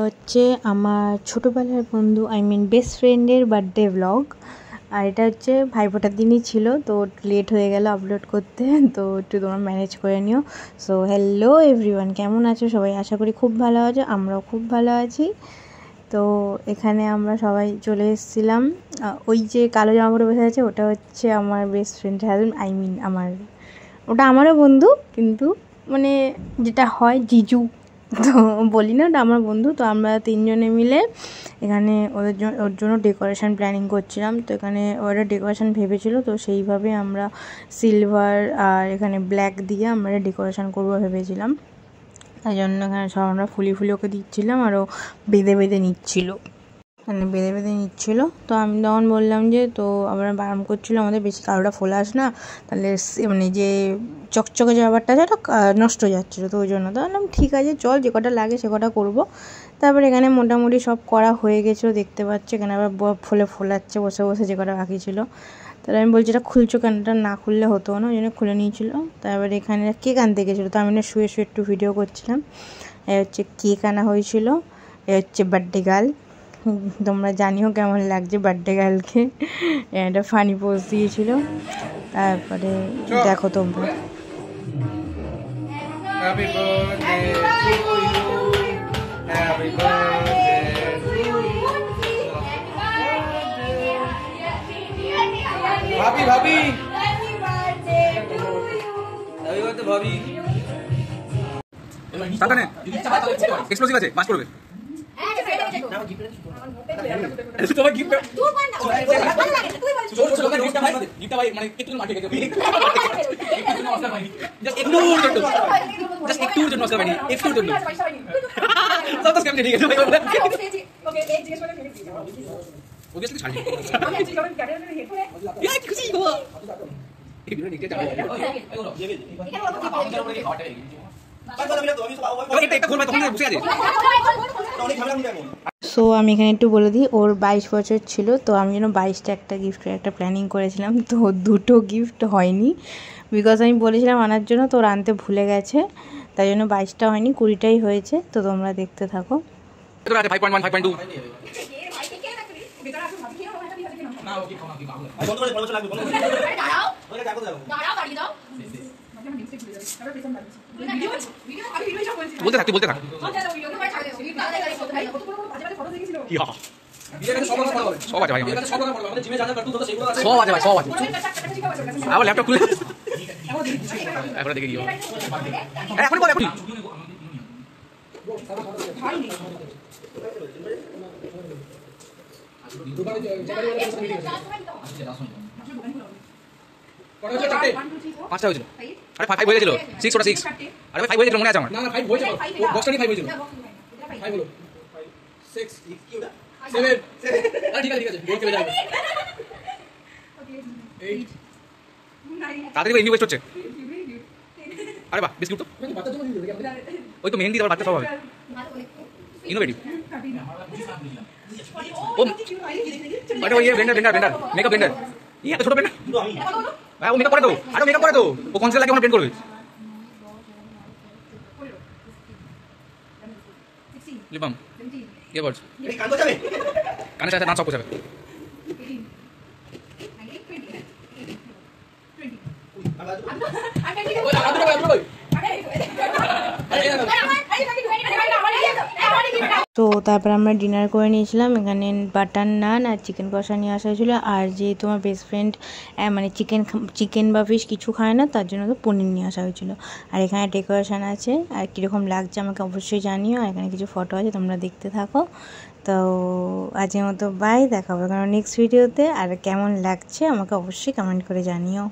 হচ্ছে আমার ছোটোবেলার বন্ধু বেস্ট ফ্রেন্ডের বার্থডে ব্লগ। আর এটা হচ্ছে ভাইফোঁটার দিনই ছিল, তো লেট হয়ে গেল আপলোড করতে, তো একটু তোমরা ম্যানেজ করে নিও। সো হ্যালো এভরিওয়ান, কেমন আছো সবাই? আশা করি খুব ভালো আছো, আমরাও খুব ভালো আছি। তো এখানে আমরা সবাই চলে এসেছিলাম। ওই যে কালো জামা পরে বসে আছে ওটা হচ্ছে আমার বেস্ট ফ্রেন্ড, ওটা আমারও বন্ধু, কিন্তু মানে যেটা হয় জিজু, তো বলি না, ওটা আমার বন্ধু। তো আমরা তিনজনে মিলে এখানে ওর জন্য ডেকোরেশন প্ল্যানিং করছিলাম। তো এখানে ওরা ডেকোরেশন ভেবেছিল, তো সেইভাবে আমরা সিলভার আর এখানে ব্ল্যাক দিয়ে আমরা ডেকোরেশন করবো ভেবেছিলাম। তাই জন্য এখানে সব আমরা ফুলি ওকে দিচ্ছিলাম, আর ও বেঁধে নিচ্ছিলো, তো আমি তখন বললাম যে, তো আমরা বারণ করছিলো আমাদের বেশি কালোটা ফোলাস না, তাহলে মানে যে চকচকে যে ব্যাপারটা আছে ওটা নষ্ট হয়ে যাচ্ছিলো। তো ওই জন্য তো বললাম ঠিক আছে চল, যে কটা লাগে সে কটা করবো। তারপরে এখানে মোটামুটি সব করা হয়ে গেছিলো, দেখতে পাচ্ছি এখানে আবার ফোলাচ্ছে বসে বসে যে কটা বাকি ছিল। তাহলে আমি বলছি এটা খুলছো কেন, এটা না খুললে হতো না, ওই জন্য খুলে নিয়েছিলো। তারপরে এখানে কেক আনতে গেছিলো, তো আমি শুয়ে একটু ভিডিও করছিলাম। এই হচ্ছে কেক আনা হয়েছিল, এই হচ্ছে বার্থডে গার্ল। তোমরা জানিও কেমন লাগছে বার্থডে গার্লকে, একটা ফানি পোজ দিয়েছিল। তারপরে দেখো তোমরা। Happy birthday to you. Happy birthday to you. Bhabhi, Bhabhi. Happy birthday to you. Happy birthday, Bhabhi. সাবধানে, এক্সপ্লোসিভ আছে, পাস করবে। তোমার গিফট গিফট ভাই মানে একটু মাঠে গেছে, জাস্ট একটু জন্য আসলে ভাই একটু জন্য সব তো স্ক্যাম ঠিক আছে ভাই। ওকে এই জিজ্ঞেস করে ফেলেছি, ওকে শুধু ছাড়ি আমি ঠিক করে ক্যামেরা ধরে হেড করে ইয়া কি খুশি হো এই ভিডিও দেখতে যাবে সো আমি এখানে একটু বলে দিই, ওর 22 বছর ছিল, তো আমি যেন 22টা একটা গিফটের একটা প্ল্যানিং করেছিলাম, তো দুটো গিফট হয়নি, বিকজ আমি বলেছিলাম আনার জন্য, তো ওর আনতে ভুলে গেছে, তাই জন্য 22টা হয়নি, 20টাই হয়েছে। তো তোমরা দেখতে থাকো। 5.1 5.2 বলতে থাক সব আছে ভাই, সব আছে আবার ল্যাপটপ খুলে এখন দেখে দিও, এখন বল এখন পাঁচটা হয়েছিল, আরে 5 হয়েছিল 6 ওটা 6, আরে 5 হয়েছিল মনে আছে আমার, না 5 হয়েছিল বক্সটা নিয়ে 5 হয়েছিল, 5 হলো 6 কি ওটা 7 আরে ঠিক আছে গোল চলে যাবে 8 তাড়াতাড়ি এমনি ওয়েস্ট হচ্ছে, আরে বাহ বিস্কুট তো ওই তো মেহেন্দি আর বাচ্চা সব হবে ইনোভেটিভ। ও আরে ওই ব্লেন্ডার মেকআপ ব্লেন্ডার, এই এত ছোট ব্লেন্ডার, ও মেকআপ করে দাও, আরে মেকআপ করে দাও, ও কনসিলার লাগে আমরা ব্লেন্ড করবে। লিপাম ইয়ারবাডস কানে সাথে নাচ সব যাবে। তো তারপর আমরা ডিনার করে নিয়েছিলাম, এখানে বাটার নান আর চিকেন কষা নিয়ে আসা হয়েছিলো। আর যে তোমার বেস্ট ফ্রেন্ড মানে চিকেন বা ফিশ কিছু খায় না, তার জন্য তো পনির নিয়ে আসা হয়েছিলো। আর এখানে ডেকোরেশন আছে, আর কীরকম লাগছে আমাকে অবশ্যই জানিও, আর এখানে কিছু ফটো আছে, তোমরা দেখতে থাকো। তো আজকের মতো বাই, দেখা হবে কারণ নেক্সট ভিডিওতে, আর কেমন লাগছে আমাকে অবশ্যই কমেন্ট করে জানিও।